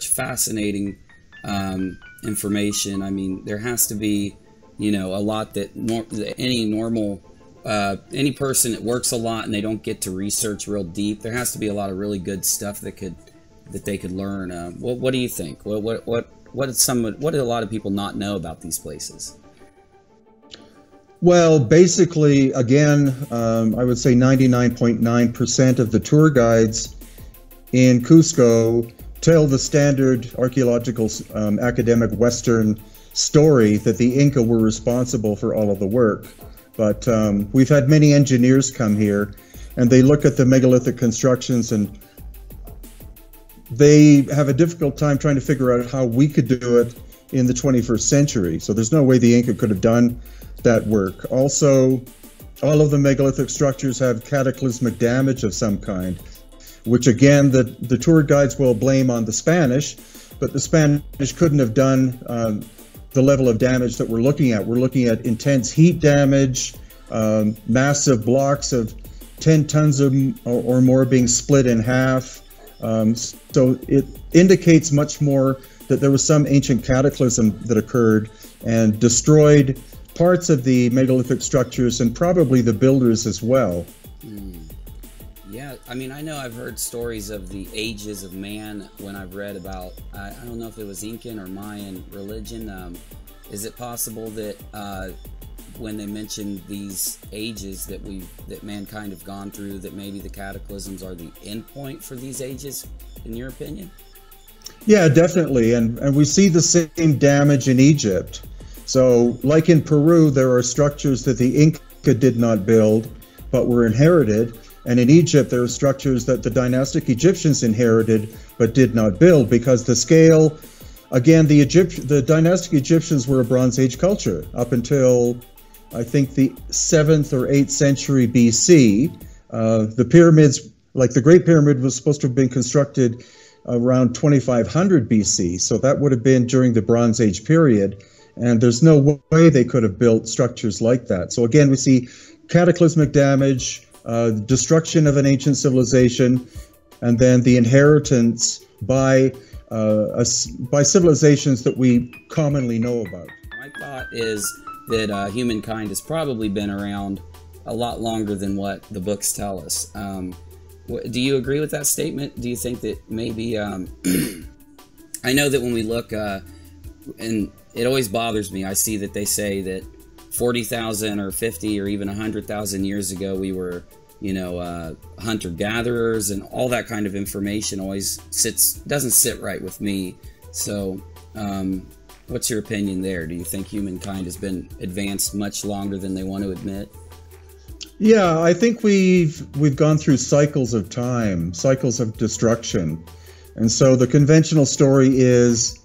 fascinating information. I mean, there has to be, you know, a lot that any person that works a lot and they don't get to research real deep. There has to be a lot of really good stuff that they could learn. What do you think? What do a lot of people not know about these places? Well, basically, again, I would say 99.9% of the tour guides in Cusco tell the standard archaeological academic Western story that the Inca were responsible for all of the work. But we've had many engineers come here, and they look at the megalithic constructions, and they have a difficult time trying to figure out how we could do it in the 21st century. So there's no way the Inca could have done that work. Also, all of the megalithic structures have cataclysmic damage of some kind, which again, the tour guides will blame on the Spanish, but the Spanish couldn't have done the level of damage that we're looking at. We're looking at intense heat damage, massive blocks of 10 tons or more being split in half. So it indicates much more that there was some ancient cataclysm that occurred and destroyed parts of the megalithic structures and probably the builders as well. Yeah, I mean, I know I've heard stories of the ages of man when I've read about, I don't know if it was Incan or Mayan religion. Is it possible that when they mention these ages that mankind have gone through, that maybe the cataclysms are the end point for these ages, in your opinion? Yeah, definitely. And we see the same damage in Egypt. So, like in Peru, there are structures that the Inca did not build, but were inherited. And in Egypt, there are structures that the dynastic Egyptians inherited, but did not build, because the scale, again, the dynastic Egyptians were a Bronze Age culture up until, I think, the 7th or 8th century BC. The pyramids, like the Great Pyramid, was supposed to have been constructed around 2500 BC. So that would have been during the Bronze Age period. And there's no way they could have built structures like that. So again, we see cataclysmic damage, destruction of an ancient civilization, and then the inheritance by civilizations that we commonly know about. My thought is that humankind has probably been around a lot longer than what the books tell us. Do you agree with that statement? Do you think that maybe, I know that when we look, and it always bothers me, I see that they say that 40,000 or 50 or even 100,000 years ago we were, you know, hunter-gatherers, and all that kind of information always doesn't sit right with me. So what's your opinion there? Do you think humankind has been advanced much longer than they want to admit? Yeah, I think we've gone through cycles of time, cycles of destruction. And so the conventional story is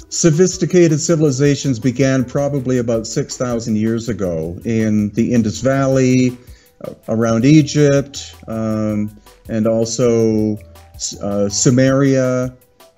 sophisticated civilizations began probably about 6,000 years ago in the Indus Valley, around Egypt, and also Sumeria.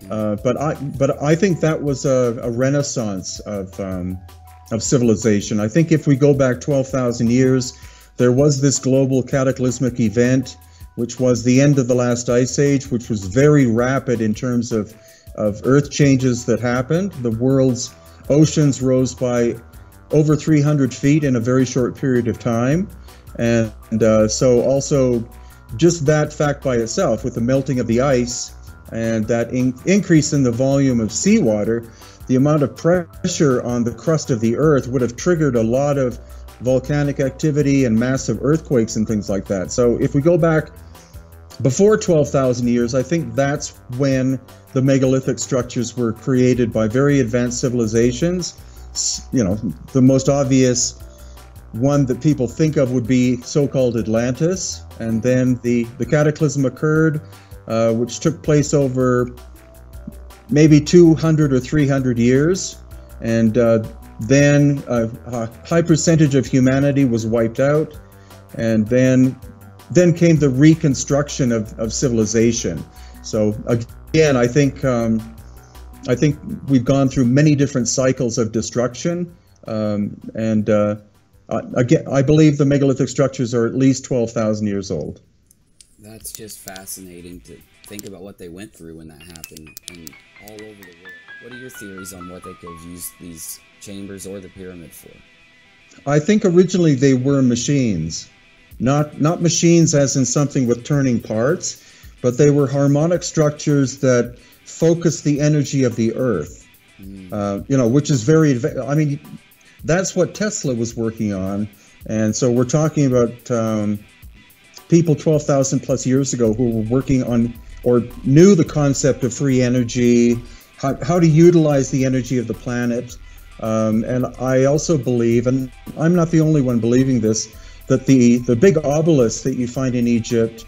But I think that was a renaissance of civilization. I think if we go back 12,000 years, there was this global cataclysmic event, which was the end of the last ice age, which was very rapid in terms of earth changes that happened. The world's oceans rose by over 300 feet in a very short period of time. And so also just that fact by itself, with the melting of the ice and that increase in the volume of seawater, the amount of pressure on the crust of the earth would have triggered a lot of volcanic activity and massive earthquakes and things like that. So if we go back before 12,000 years, I think that's when the megalithic structures were created by very advanced civilizations. You know, the most obvious one that people think of would be so-called Atlantis, and then the cataclysm occurred, which took place over maybe 200 or 300 years, and then a high percentage of humanity was wiped out, and then came the reconstruction of civilization. So again, I think we've gone through many different cycles of destruction, and again, I believe the megalithic structures are at least 12,000 years old. That's just fascinating to think about what they went through when that happened. And all over the world. What are your theories on what they could have used these chambers or the pyramid for? I think originally they were machines, not machines as in something with turning parts, but they were harmonic structures that focus the energy of the earth. Which is very, I mean, that's what Tesla was working on. And so we're talking about people 12,000 plus years ago who were working on or knew the concept of free energy, how to utilize the energy of the planet. And I also believe, and I'm not the only one believing this, that the big obelisks that you find in Egypt,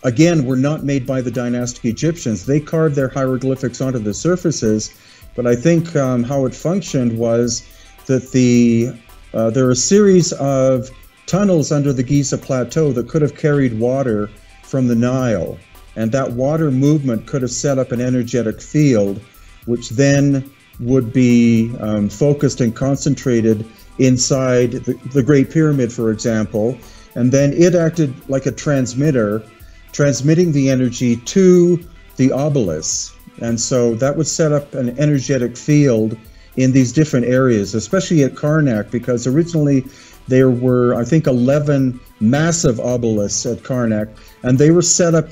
again, were not made by the dynastic Egyptians. They carved their hieroglyphics onto the surfaces, but I think how it functioned was that there are a series of tunnels under the Giza Plateau that could have carried water from the Nile, and that water movement could have set up an energetic field, which then would be focused and concentrated inside the Great Pyramid, for example, and then it acted like a transmitter, transmitting the energy to the obelisks. And so that would set up an energetic field in these different areas, especially at Karnak, because originally there were, I think, 11 massive obelisks at Karnak, and they were set up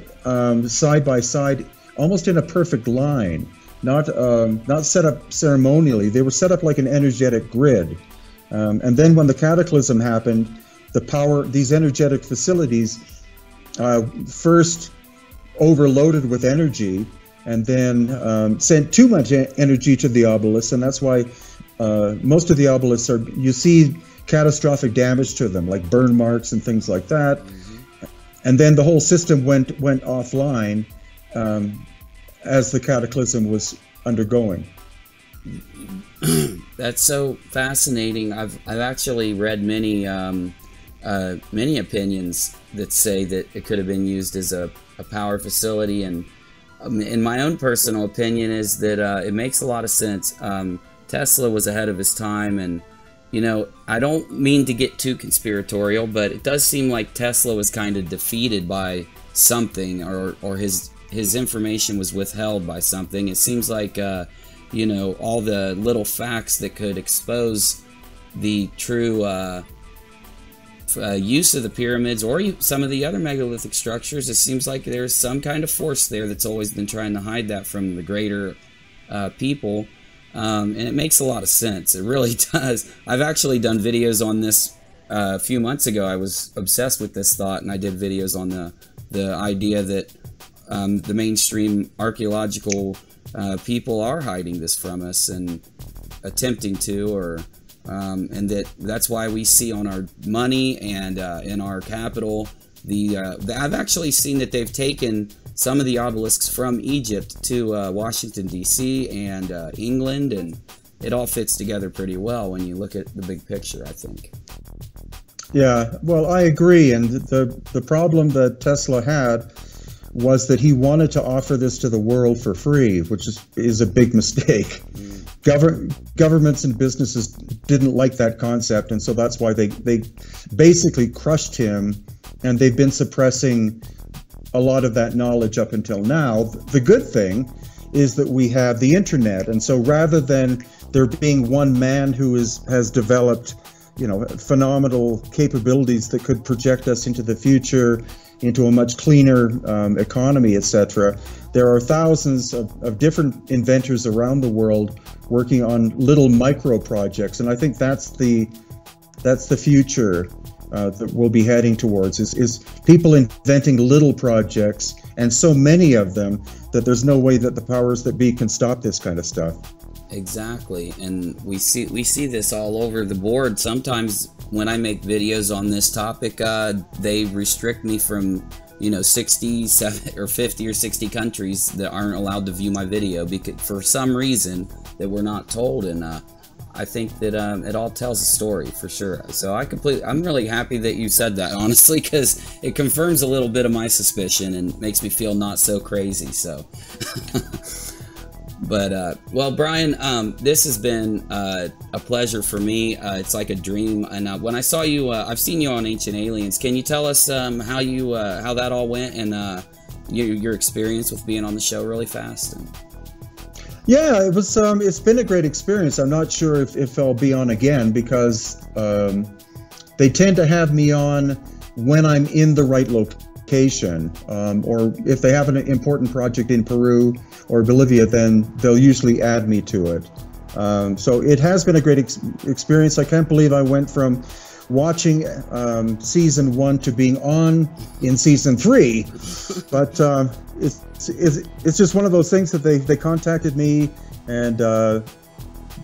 side by side, almost in a perfect line. Not set up ceremonially. They were set up like an energetic grid. And then when the cataclysm happened, these energetic facilities first overloaded with energy, and then sent too much energy to the obelisks, and that's why most of the obelisks you see catastrophic damage to them, like burn marks and things like that. And then the whole system went offline as the cataclysm was undergoing. That's so fascinating. I've actually read many opinions that say that it could have been used as a power facility, and in my own personal opinion is that it makes a lot of sense. Tesla was ahead of his time, and I don't mean to get too conspiratorial, but it does seem like Tesla was kind of defeated by something, or his information was withheld by something. It seems like all the little facts that could expose the true use of the pyramids or some of the other megalithic structures. It seems like there's some kind of force there that's always been trying to hide that from the greater people. And it makes a lot of sense. It really does. I've actually done videos on this a few months ago. I was obsessed with this thought, and I did videos on the idea that the mainstream archaeological people are hiding this from us and attempting to, and that's why we see on our money and in our capital I've actually seen that they've taken some of the obelisks from Egypt to Washington, D.C. and England, and it all fits together pretty well when you look at the big picture, I think. Yeah, well, I agree, and the problem that Tesla had was that he wanted to offer this to the world for free, which is a big mistake. Governments and businesses didn't like that concept, and so that's why they basically crushed him, and they've been suppressing a lot of that knowledge up until now. The good thing is that we have the internet, and so rather than there being one man who has developed phenomenal capabilities that could project us into the future, into a much cleaner economy, etc., there are thousands of different inventors around the world working on little micro projects, and I think that's the future that we'll be heading towards, is people inventing little projects, and so many of them that there's no way that the powers that be can stop this kind of stuff. Exactly, and we see this all over the board. Sometimes when I make videos on this topic, they restrict me from 67 or 50 or 60 countries that aren't allowed to view my video because for some reason that we're not told, and I think that it all tells a story for sure. So I'm really happy that you said that, honestly, because it confirms a little bit of my suspicion and makes me feel not so crazy. So. But, well, Brien, this has been a pleasure for me. It's like a dream. And when I saw you, I've seen you on Ancient Aliens. Can you tell us how that all went and your experience with being on the show really fast? Yeah, it was. It's been a great experience. I'm not sure if I'll be on again because they tend to have me on when I'm in the right location, or if they have an important project in Peru or Bolivia, then they'll usually add me to it. So it has been a great experience. I can't believe I went from watching season 1 to being on in season 3, but it's just one of those things that they contacted me, and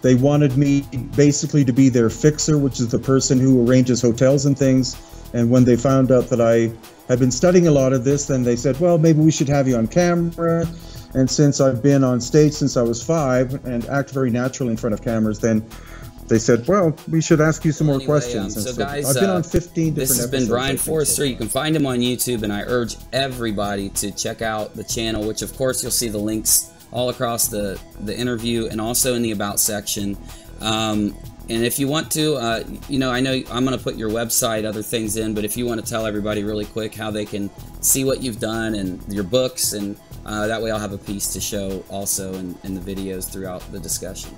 they wanted me basically to be their fixer, which is the person who arranges hotels and things. And when they found out that I had been studying a lot of this, then they said, well, maybe we should have you on camera. And since I've been on stage since I was 5 and act very natural in front of cameras, then they said, well, we should ask you some more questions. So and guys, I've been on 15 different this has been episodes, Brien Foerster. You can find him on YouTube, and I urge everybody to check out the channel, which of course you'll see the links all across the interview and also in the About section. And if you want to, you know, I know I'm going to put your website, other things in, but if you want to tell everybody really quick how they can see what you've done and your books, and that way I'll have a piece to show also in the videos throughout the discussion.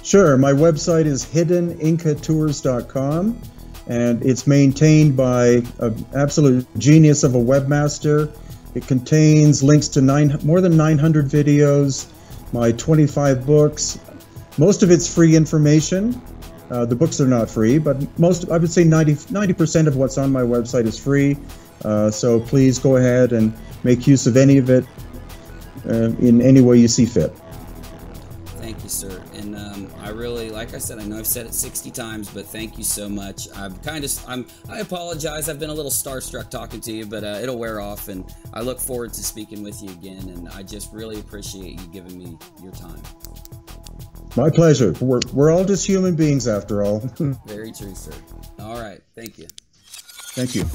Sure. My website is hiddenincatours.com, and it's maintained by an absolute genius of a webmaster. It contains links to more than 900 videos, my 25 books. Most of it's free information. The books are not free, but I would say 90% of what's on my website is free. So please go ahead and make use of any of it in any way you see fit. Thank you, sir. And I really, like I said, I know I've said it 60 times, but thank you so much. I apologize. I've been a little starstruck talking to you, but it'll wear off, and I look forward to speaking with you again. And I just really appreciate you giving me your time. My pleasure. We're all just human beings after all. Very true, sir. All right. Thank you. Thank you.